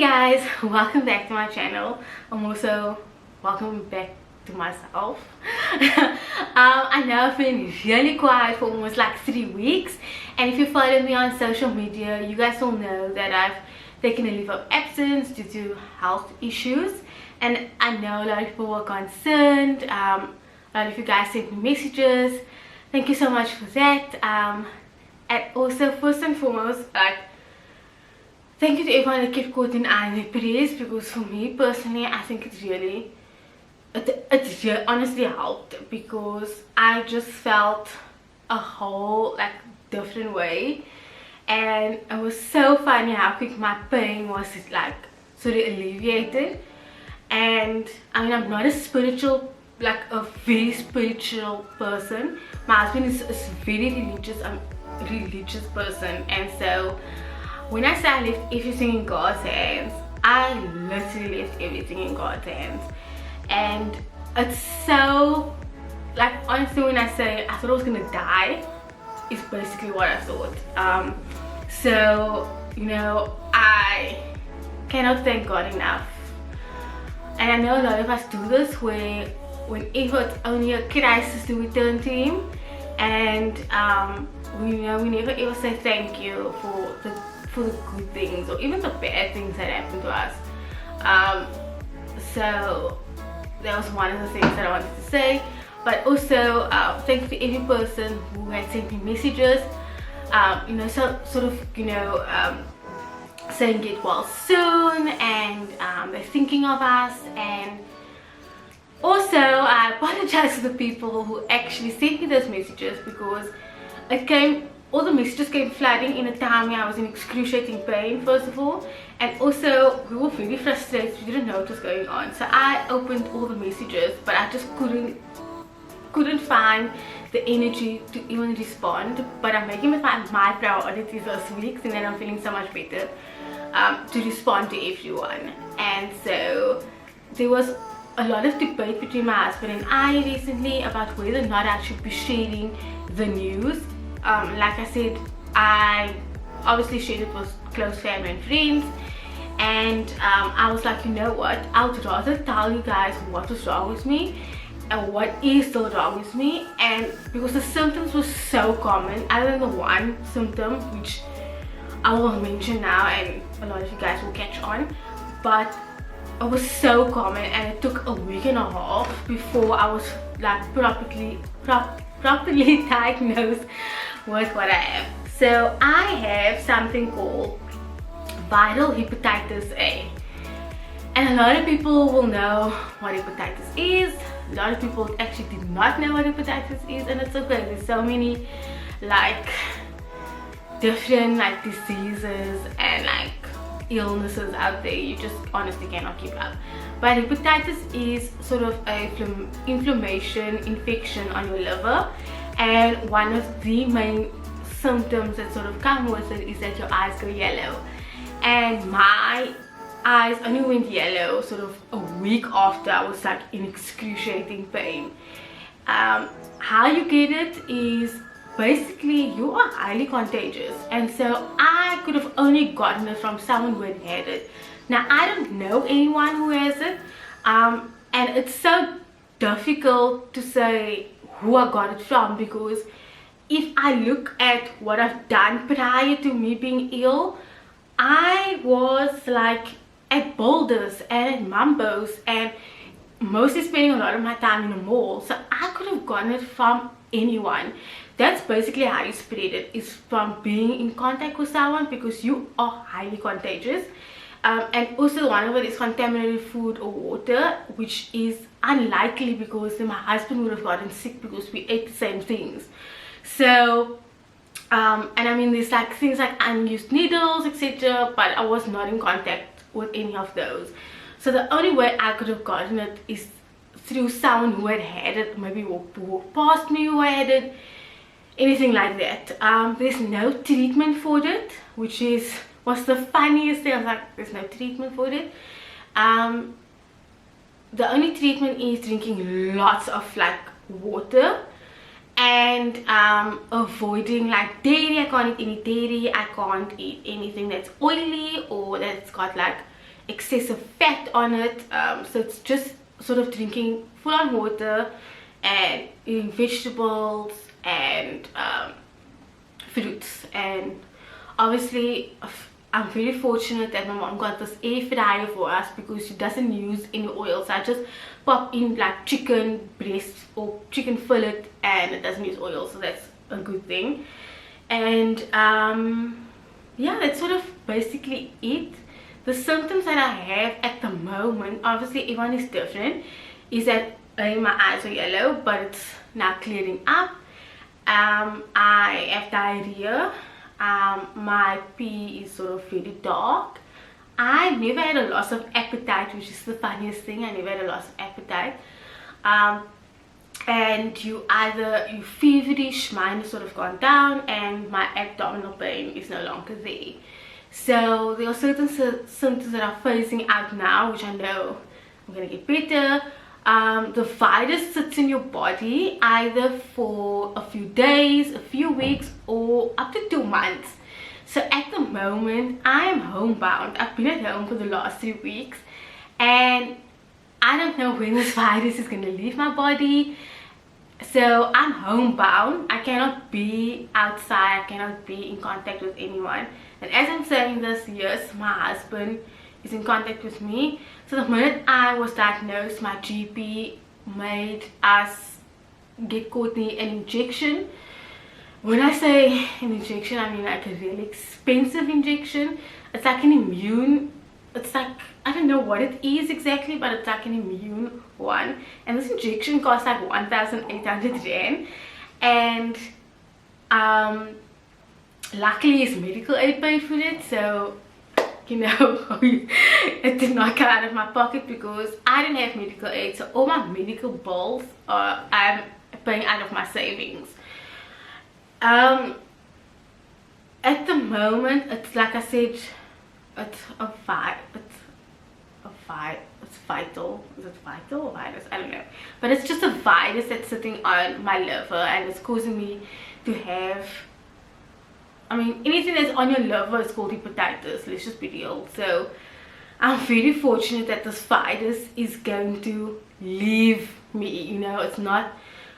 guys, welcome back to my channel. I'm also welcome back to myself. I know I've been really quiet for almost like 3 weeks, and if you follow me on social media, you guys will know that I've taken a leave of absence due to health issues. And I know a lot of people were concerned. A lot of you guys sent me messages. Thank you so much for that. And also, first and foremost, thank you to everyone that kept Courtney and I in their prayers, because for me personally, I think it honestly helped, because I just felt a whole different way, and it was so funny how quick my pain was sort of alleviated. And I mean, I'm not a spiritual, a very spiritual person. My husband is very religious. I'm a religious person, and so when I say I left everything in God's hands, I literally left everything in God's hands. And it's so, honestly, when I say I thought I was gonna die, it's basically what I thought. So, you know, I cannot thank God enough. And I know a lot of us do this, where whenever it's only a crisis, we turn to Him, and we never ever say thank you for the good things or even the bad things that happen to us. So that was one of the things that I wanted to say. But also thank you to every person who had sent me messages, saying get well soon, and they're thinking of us. And also I apologize to the people who actually sent me those messages, because all the messages came flooding in a time where I was in excruciating pain, first of all, and also we were very frustrated. We didn't know what was going on, so I opened all the messages, but I just couldn't find the energy to even respond. But I'm making it my priority this week, and then I'm feeling so much better to respond to everyone. And so there was a lot of debate between my husband and I recently about whether or not I should be sharing the news. Like I said, I obviously shared it with close family and friends, and I was like, you know what, I would rather tell you guys what was wrong with me and what is still wrong with me. And because the symptoms were so common, other than the one symptom which I will mention now, and a lot of you guys will catch on, but it was so common, and it took a week and a half before I was properly diagnosed with what I have. So I have something called viral hepatitis A, and a lot of people will know what hepatitis is. A lot of people actually did not know what hepatitis is, and it's okay. There's so many different diseases and illnesses out there, you just honestly cannot keep up. But hepatitis is sort of a inflammation, infection on your liver, and one of the main symptoms that sort of come with it is that your eyes go yellow. And my eyes only went yellow sort of a week after I was in excruciating pain. How you get it is basically you are highly contagious, and so I could have only gotten it from someone who had it. Now I don't know anyone who has it, and it's so difficult to say who I got it from, because if I look at what I've done prior to me being ill, I was at Boulders and at Mambo's, and mostly spending a lot of my time in the mall, so I could have gotten it from anyone. That's basically how you spread it, is from being in contact with someone, because you are highly contagious. And also one of it is contaminated food or water, which is unlikely, because then my husband would have gotten sick because we ate the same things. So and I mean, there's things like unused needles, etc., but I was not in contact with any of those. So the only way I could have gotten it is through someone who had it, maybe walked past me who had it, anything like that. There's no treatment for it, which was the funniest thing. I was like, there's no treatment for it. The only treatment is drinking lots of water, and avoiding dairy. I can't eat any dairy. I can't eat anything that's oily or that's got excessive fat on it. So it's just sort of drinking full on water and eating vegetables and fruits. And obviously I'm very fortunate that my mom got this air fryer for us because she doesn't use any oil. So I just pop in like chicken breast or chicken fillet and it doesn't use oil, so that's a good thing. And yeah, that's sort of basically it. The symptoms that I have at the moment, obviously everyone is different, is that my eyes are yellow, but it's now clearing up. I have diarrhea. My pee is sort of very dark. I never had a loss of appetite, which is the funniest thing. I never had a loss of appetite. And you feverish, mine has sort of gone down, and my abdominal pain is no longer there. So there are certain symptoms that are phasing out now, which I know I'm gonna get better. The virus sits in your body either for a few days, a few weeks, or up to 2 months. So at the moment I am homebound. I've been at home for the last 3 weeks and I don't know when this virus is going to leave my body. So I'm homebound. I cannot be outside, I cannot be in contact with anyone. And as I'm saying this, yes, my husband is in contact with me. So the minute I was diagnosed, my GP made us get Courtney an injection. When I say an injection, I mean like a really expensive injection. It's like an immune, it's like, I don't know what it is exactly, but it's like an immune one. And this injection costs like 1,800 rand. And luckily his medical aid paid for it, so you know, it did not come out of my pocket because I didn't have medical aid. So all my medical bills I'm paying out of my savings. At the moment, it's like I said, it's vital. Is it vital or virus? I don't know. But it's just a virus that's sitting on my liver and it's causing me to have, I mean, anything that's on your liver is called hepatitis, let's just be real. So I'm very fortunate that this virus is going to leave me, you know. It's not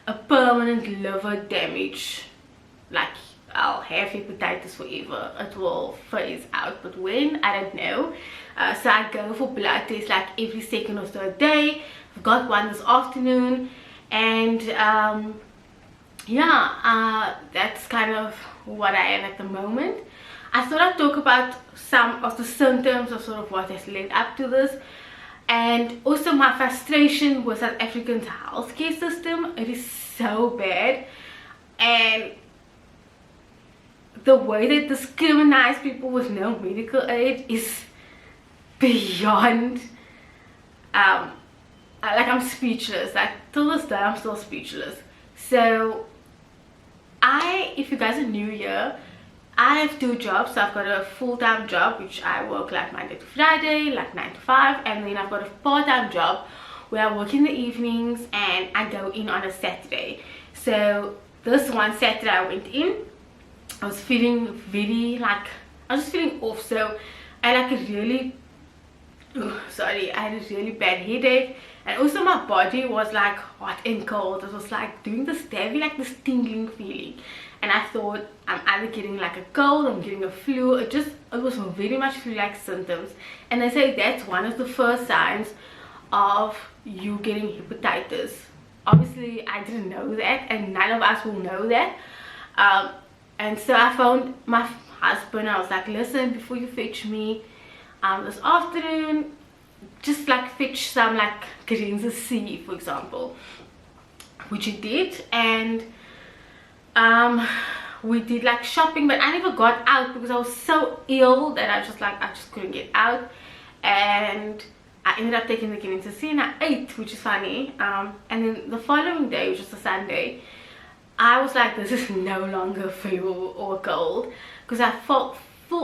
a permanent liver damage, like I'll have hepatitis forever. It will phase out, but when, I don't know. So I go for blood tests like every second or so a day. I've got one this afternoon, and yeah, that's kind of what I am at the moment. I thought I'd talk about some of the symptoms of sort of what has led up to this, and also my frustration with South Africa's healthcare system. It is so bad, and the way they discriminate people with no medical aid is beyond, like, I'm speechless. Like, till this day I'm still speechless. So if you guys are new here, I have 2 jobs. So I've got a full-time job which I work like Monday to Friday, like 9 to 5, and then I've got a part-time job where I work in the evenings and I go in on a Saturday. So this one Saturday I went in, I was feeling very, like, I was just feeling off. So I had like a really, I had a really bad headache, and also my body was like hot and cold. It was like doing this heavy, like this tingling feeling, and I thought I'm either getting like a cold, I'm getting a flu. It was very much flu-like symptoms, and they say that's one of the first signs of you getting hepatitis. Obviously I didn't know that, and none of us will know that. And so I phoned my husband. I was like, listen, before you fetch me this afternoon, just like fetch some like Carenza C, for example, which he did. And we did like shopping, but I never got out because I was so ill that I just couldn't get out. And I ended up taking the Carenza C and I ate, which is funny. And then the following day, which was a Sunday, I was like, this is no longer flu or cold, because I full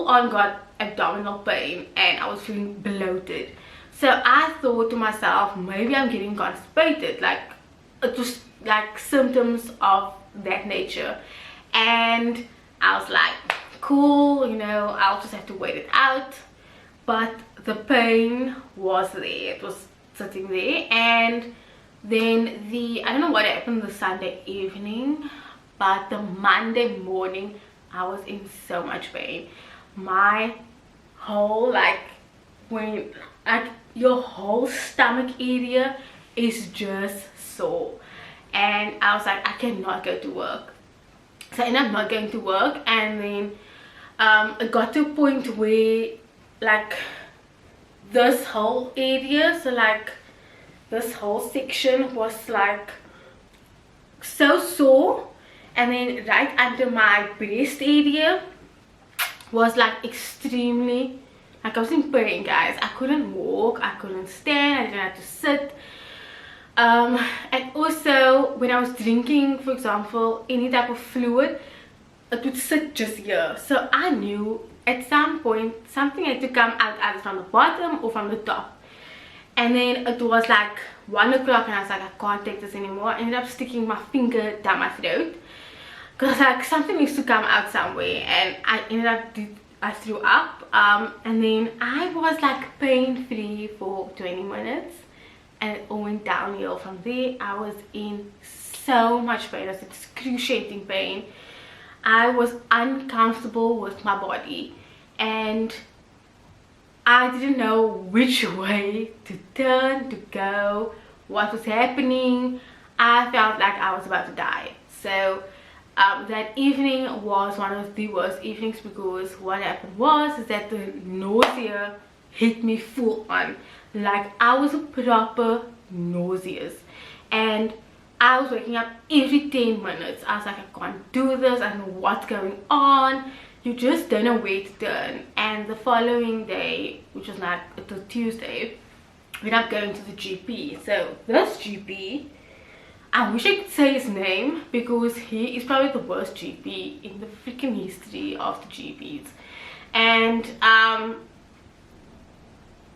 on got abdominal pain and I was feeling bloated. So I thought to myself, maybe I'm getting constipated. Like, it was like symptoms of that nature. And I was like, cool, you know, I'll just have to wait it out. But the pain was there, it was sitting there. And then I don't know what happened the Sunday evening, but the Monday morning I was in so much pain. My whole, like, when like your whole stomach area is just sore, and I was like, I cannot go to work. So I ended up not going to work. And then it got to a point where, like, this whole area, so like this whole section was like so sore, and then right under my breast area was like extremely, like, I was in pain, guys. I couldn't walk, I couldn't stand, I didn't have to sit. And also when I was drinking, for example, any type of fluid, it would sit just here. So I knew at some point something had to come out, either from the bottom or from the top. And then it was like 1 o'clock, and I was like, I can't take this anymore. I ended up sticking my finger down my throat, because like something needs to come out somewhere, and I ended up I threw up. And then I was like pain free for 20 minutes, and it all went downhill from there. I was in so much pain. It was excruciating pain. I was uncomfortable with my body, and I didn't know which way to turn, to go, what was happening. I felt like I was about to die. So that evening was one of the worst evenings, because what happened was is that the nausea hit me full on. Like, I was proper nauseous, and I was waking up every 10 minutes. I was like, I can't do this, I don't know what's going on. You just don't know where to turn. And the following day, which was like, it was Tuesday, we ended up going to the GP. So this GP, I wish I could say his name, because he is probably the worst GP in the freaking history of the GPs. And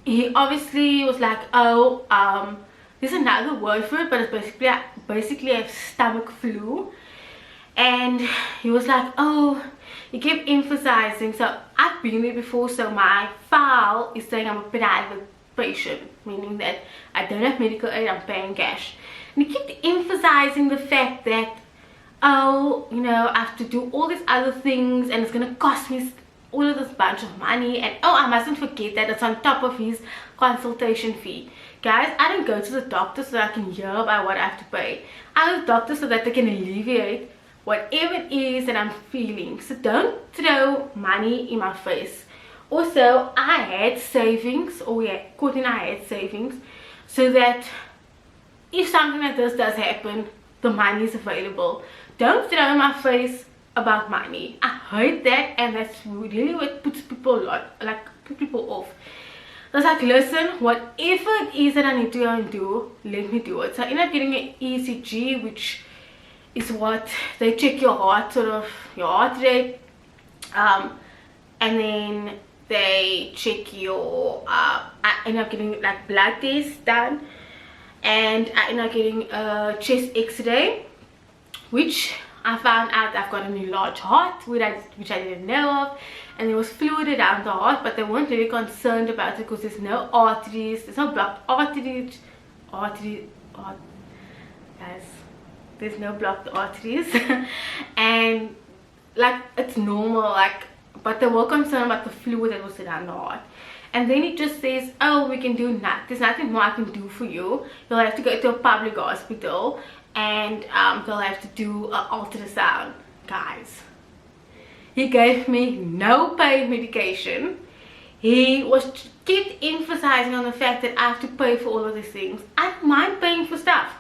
he obviously was like, oh, there's another word for it, but it's basically a stomach flu. And he was like, oh, he kept emphasizing, so I've been there before, so my file is saying I'm a private patient, meaning that I don't have medical aid, I'm paying cash. And he kept emphasizing the fact that, oh, you know, I have to do all these other things, and it's gonna cost me all of this bunch of money, and oh, I mustn't forget that it's on top of his consultation fee. Guys, I don't go to the doctor so that I can hear about what I have to pay. I go to the doctor so that they can alleviate whatever it is that I'm feeling. So don't throw money in my face. Also, I had savings, or yeah, Courtney and I had savings, so that if something like this does happen, the money is available. Don't throw in my face about money. I heard that, and that's really what puts people put people off. I was like, listen, whatever it is that I need to go and do, let me do it. So I ended up getting an ECG, which is what they check your heart, sort of your heart rate, and then they check your I ended up getting like blood tests done, and I ended up getting a chest x-ray, which I found out I've got an enlarged heart, which I didn't know of, and there was fluid around the heart, but they weren't really concerned about it because there's no arteries, there's no blocked arteries, guys, there's no blocked arteries, and like it's normal, like, but they were concerned about the fluid that was around the heart. And then it just says, oh, we can do nothing, there's nothing more I can do for you, you'll have to go to a public hospital, and they'll have to do an ultrasound. Guys, he gave me no pain medication. He kept emphasizing on the fact that I have to pay for all of these things. I don't mind paying for stuff,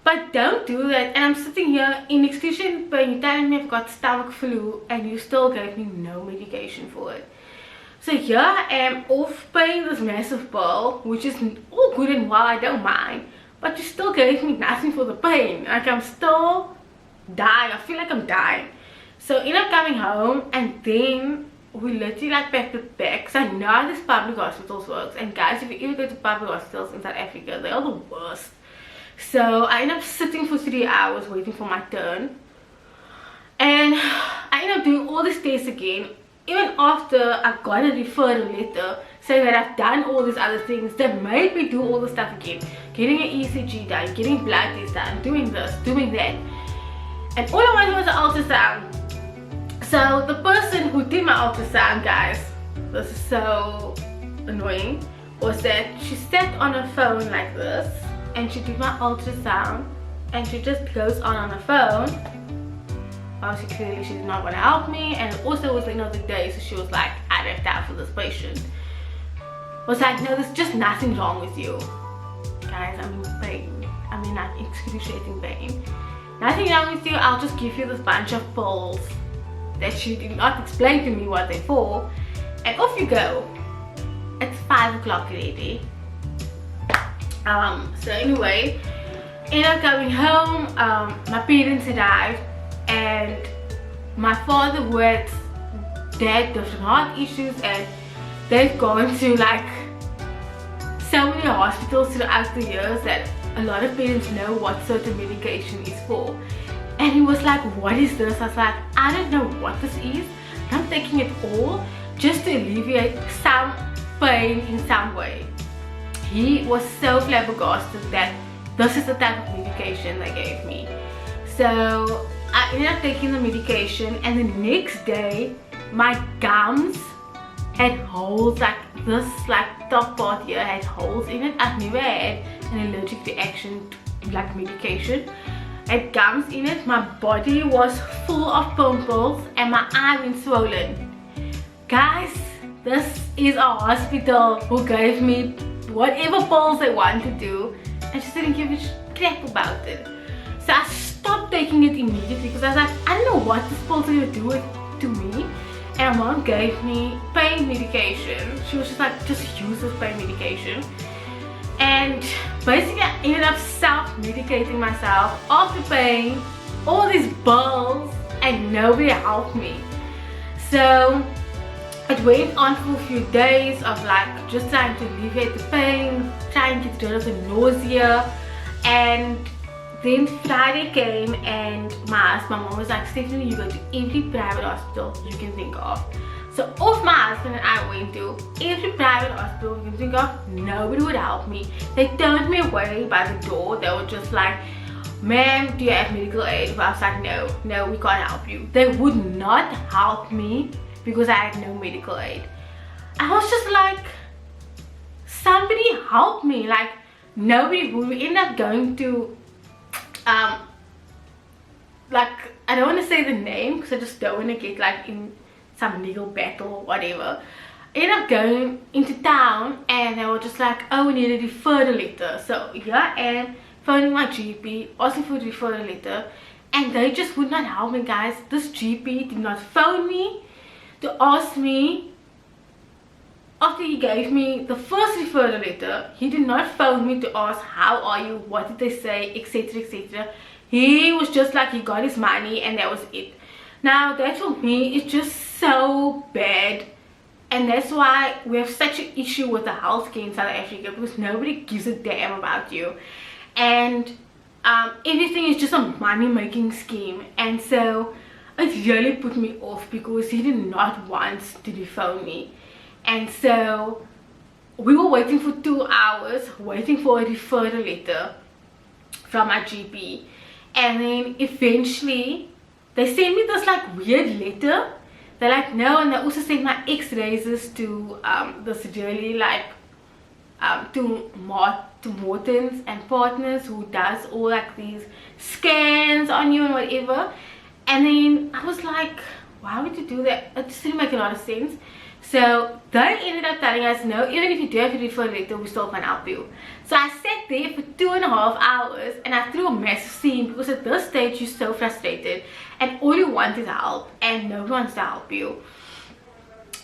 but don't do that. And I'm sitting here in excruciating pain, you're telling me I've got stomach flu, and you still gave me no medication for it. So here I am, off paying this massive bill, which is all good and well, I don't mind, but you still gave me nothing for the pain. Like, I'm still dying. I feel like I'm dying. So I ended up coming home, and then we literally like packed the bags. I know how this public hospitals works, and guys, if you ever go to public hospitals in South Africa, they are the worst. So I ended up sitting for 3 hours waiting for my turn, and I ended up doing all this tests again. Even after I got a referral letter saying that I've done all these other things. They made me do all the stuff again, getting an ECG done, getting blood tests done, doing this, doing that, and all I wanted was an ultrasound. So the person who did my ultrasound, guys, this is so annoying, was that she sat on her phone like this and she did my ultrasound, and she just goes on her phone. Obviously, clearly she did not want to help me, and it also was another day, so she was like, I don't have time for this patient. Was like, no, there's just nothing wrong with you. Guys, I'm in pain. I'm in like excruciating pain. Nothing wrong with you, I'll just give you this bunch of pills that she did not explain to me what they're for, and off you go. It's 5 o'clock already. So anyway, ended up coming home. My parents arrived, and my father, who had different heart issues, and they've gone to like so many hospitals throughout the years that a lot of parents know what certain medication is for. And he was like, what is this? I was like, I don't know what this is. I'm taking it all just to alleviate some pain in some way. He was so flabbergasted that this is the type of medication they gave me. So I ended up taking the medication, and the next day my gums had holes, like this, like top part here had holes in it. I've never had an allergic reaction to like medication. I had gums in it. My body was full of pimples and my eye went swollen. Guys, this is a hospital who gave me whatever pills they wanted to do and just didn't give a crap about it. So I stopped taking it immediately because I was like, I don't know what this pills are going to do to me. And my mom gave me pain medication. She was just like, just use this pain medication. And basically I ended up self-medicating myself of the pain, all these bills, and nobody helped me. So it went on for a few days of like just trying to alleviate the pain, trying to get rid of the nausea. And then Friday came, and my mom was like, Stephanie, you go to every private hospital you can think of. So off my husband and I went to every private hospital you can think of. Nobody would help me. They turned me away by the door. They were just like, ma'am, do you have medical aid? But I was like, no, we can't help you. They would not help me because I had no medical aid. I was just like, somebody help me. Like, nobody would. We ended up going to like, I don't want to say the name because I just don't want to get like in some legal battle or whatever. I ended up going into town, and they were just like, oh, we need a referral letter. So here I am phoning my GP, asking for a referral letter, and they just would not help me, guys. This GP did not phone me to ask me. After he gave me the first referral letter, he did not phone me to ask, how are you, what did they say, etc, etc. He was just like, he got his money and that was it. Now that for me is just so bad, and that's why we have such an issue with the healthcare in South Africa, because nobody gives a damn about you, and everything is just a money making scheme. And so it really put me off because he did not want to rephone me. And so we were waiting for 2 hours, waiting for a referral letter from our GP, and then eventually they sent me this like weird letter. They're like, no, and they also sent my x-rays to this really like to Marthinus and Partners, who does all like these scans on you and whatever. And then I was like, why would you do that? It just didn't make a lot of sense. So they ended up telling us, no, even if you do have a referral letter, we still can't help you. So I sat there for 2.5 hours and I threw a massive scene, because at this stage you're so frustrated and all you want is help and no one wants to help you.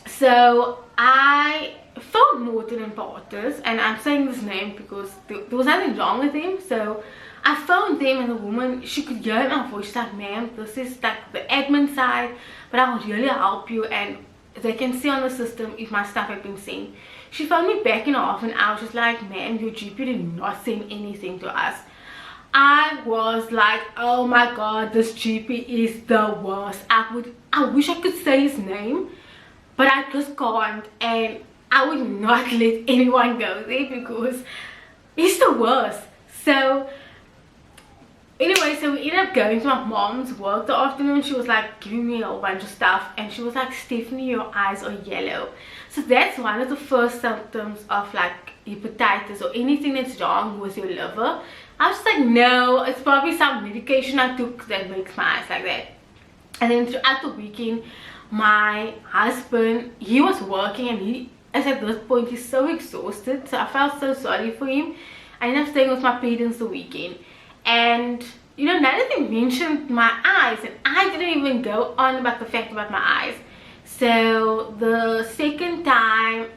So I phoned Norton and Partners, and I'm saying this name because there was nothing wrong with him. So I phoned them, and the woman, she could hear my voice. She's like, ma'am, this is like the admin side, but I will really help you, and they can see on the system if my stuff had been seen. She phoned me back in half an hour. She's like, ma'am, your GP did not send anything to us. I was like, oh my god, this GP is the worst. I wish I could say his name, but I just can't. And I would not let anyone go there because it's the worst. So anyway, so we ended up going to my mom's work the afternoon. She was like giving me a whole bunch of stuff, and she was like, Stephanie, your eyes are yellow. So that's one of the first symptoms of like hepatitis or anything that's wrong with your liver. I was like, no, it's probably some medication I took that makes my eyes like that. And then throughout the weekend, my husband, he was working, and he, as at this point, he's so exhausted. So I felt so sorry for him. I ended up staying with my parents the weekend, and you know, none of them mentioned my eyes, and I didn't even go on about the fact about my eyes. So the second time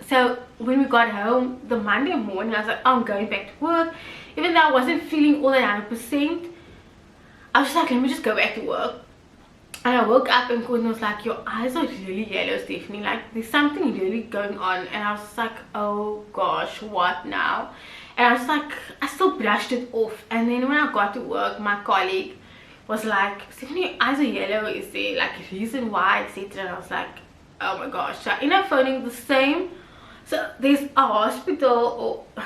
so when we got home the Monday morning, I was like, oh, I'm going back to work. Even though I wasn't feeling all that 100%, I was just like, let me just go back to work. And I woke up and Courtney was like, your eyes are really yellow, Stephanie, like there's something really going on. And I was like, oh gosh, what now? And I was like, I still brushed it off. And then when I got to work, my colleague was like, Stephanie, your eyes are yellow, is there like a reason why, etc. And I was like, oh my gosh. So I ended up phoning the same, so there's a hospital, or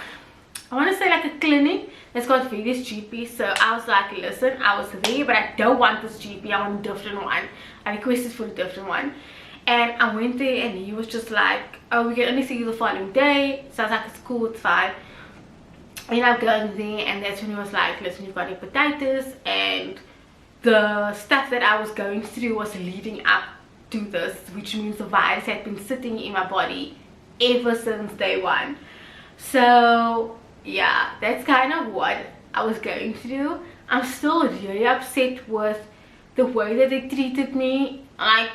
I want to say like a clinic that's got various GPs. So I was like, listen, I was there, but I don't want this GP, I want a different one. I requested for a different one, and I went there, and he was just like, oh, we can only see you the following day. So I was like, it's cool, it's fine. I ended up going there, and that's when he was like, listen, you've got hepatitis, and the stuff that I was going through was leading up to this, which means the virus had been sitting in my body ever since day one. So yeah, that's kind of what I was going through. I'm still really upset with the way that they treated me. Like,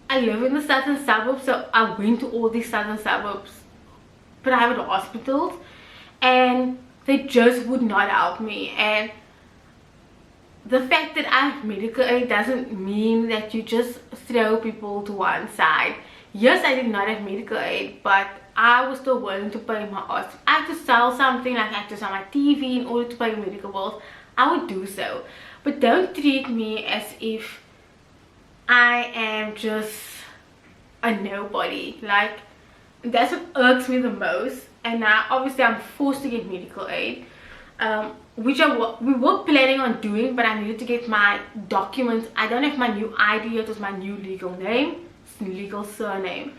I live in the southern suburbs, so I went to all these southern suburbs private hospitals, and they just would not help me. And the fact that I have medical aid doesn't mean that you just throw people to one side. Yes, I did not have medical aid, but I was still willing to pay my odds. I had to sell something, like I had to sell my TV in order to pay medical bills. I would do so. But don't treat me as if I am just a nobody. Like, that's what irks me the most. And now obviously I'm forced to get medical aid, which we were planning on doing, but I needed to get my documents. I don't have my new ID yet. It was my new legal name, legal surname,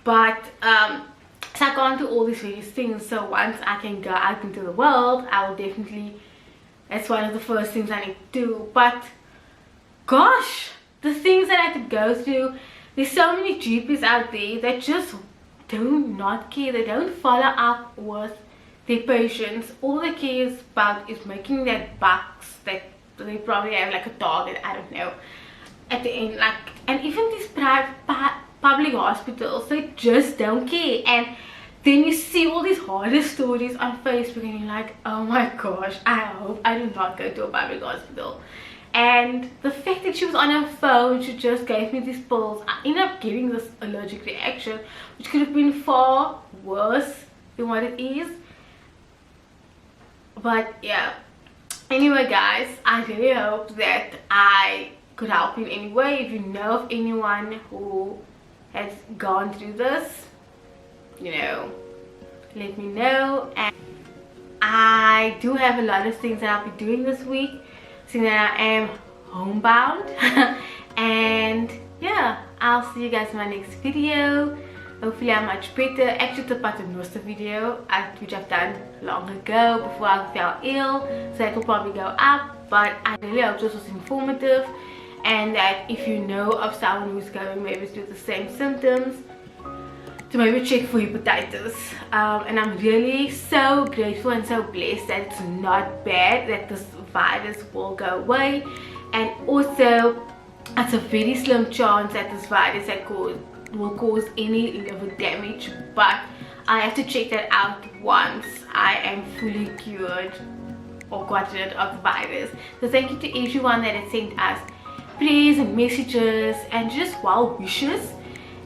but so I can't do all these various things. So once I can go out into the world, I will definitely, that's one of the first things I need to do. But gosh, the things that I had to go through, there's so many GPs out there that just do not care. They don't follow up with their patients. All they care about is making that bucks that they probably have, like a target, I don't know, at the end. Like, and even these public hospitals, they just don't care. And then you see all these horror stories on Facebook, and you're like, oh my gosh, I hope I do not go to a public hospital. And the fact that she was on her phone, she just gave me these pills, I ended up getting this allergic reaction, which could have been far worse than what it is. But yeah, anyway guys, I really hope that I could help in any way. If you know of anyone who has gone through this, you know, let me know. And I do have a lot of things that I'll be doing this week, seeing that I am homebound. And yeah, I'll see you guys in my next video. Hopefully I'm much better. Actually, the Paternoster video, which I've done long ago before I fell ill, so that will probably go up. But I really hope this was informative, and that if you know of someone who's going maybe through the same symptoms, to maybe check for hepatitis. And I'm really so grateful and so blessed that it's not bad, that this virus will go away. And also, it's a very slim chance that this virus will cause any liver damage, but I have to check that out once I am fully cured or got rid of the virus. So thank you to everyone that has sent us prayers and messages and just well wishes,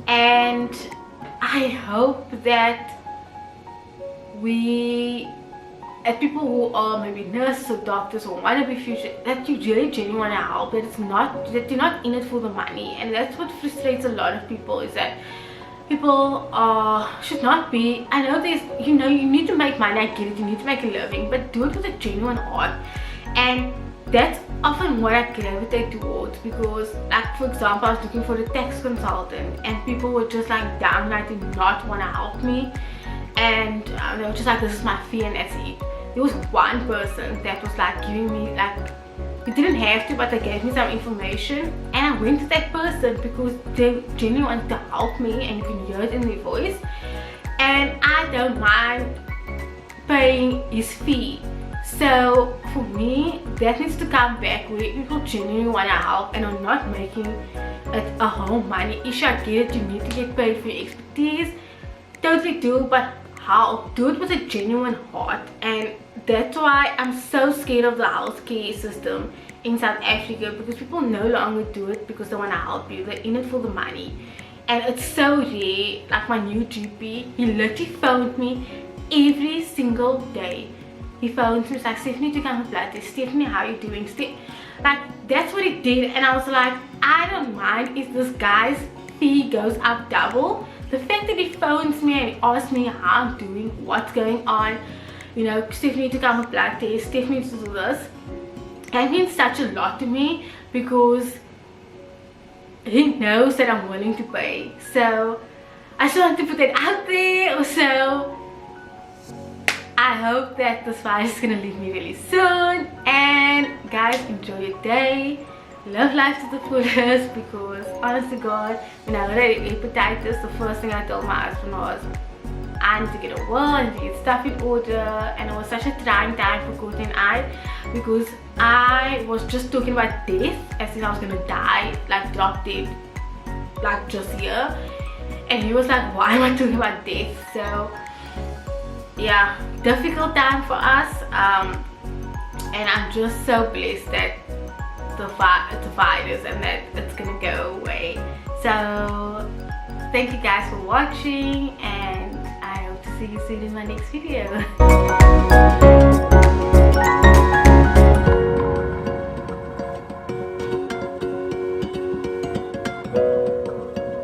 and I hope that people who are maybe nurses or doctors or want to be future, that you really genuinely want to help, that it's not, that you're not in it for the money. And that's what frustrates a lot of people, is that people should not be, I know there's, you know, you need to make money, I get it, you need to make a living, but do it with a genuine heart. And that's often what I gravitate towards, because like for example, I was looking for a tax consultant and people were just like downright did not want to help me, and they were just like, this is my fee and that's it. There was one person that was like giving me, like, you didn't have to, but they gave me some information, and I went to that person because they genuinely wanted to help me, and you can hear it in their voice. And I don't mind paying his fee. So for me, that needs to come back where people genuinely want to help and are not making it a whole money issue. I get it, you need to get paid for your expertise, totally do, but help, do it with a genuine heart. And that's why I'm so scared of the healthcare system in South Africa, because people no longer do it because they want to help you, they're in it for the money. And it's so rare. Like my new GP, he literally phoned me every single day. He phoned me, he's like, Stephanie, to come for blood test, Stephanie, how are you doing? Like, that's what he did. And I was like, I don't mind if this guy's fee goes up double. The fact that he phones me and he asks me how I'm doing, what's going on, you know, Stephanie to come for blood test, Stephanie to do this, that means such a lot to me, because he knows that I'm willing to pay. So I just want to put that out there. Also, I hope that this virus is gonna leave me really soon. And guys, enjoy your day, love life to the fullest, because honest to God, when I had hepatitis, the first thing I told my husband was, I need to get a will, I need to get stuff in order. And it was such a trying time for Courtney and I, because I was just talking about death as if I was gonna die, like drop dead, like just here. And he was like, why am I talking about death? So yeah, difficult time for us, and I'm just so blessed that it's a virus and that it's gonna go away. So thank you guys for watching, and I hope to see you soon in my next video.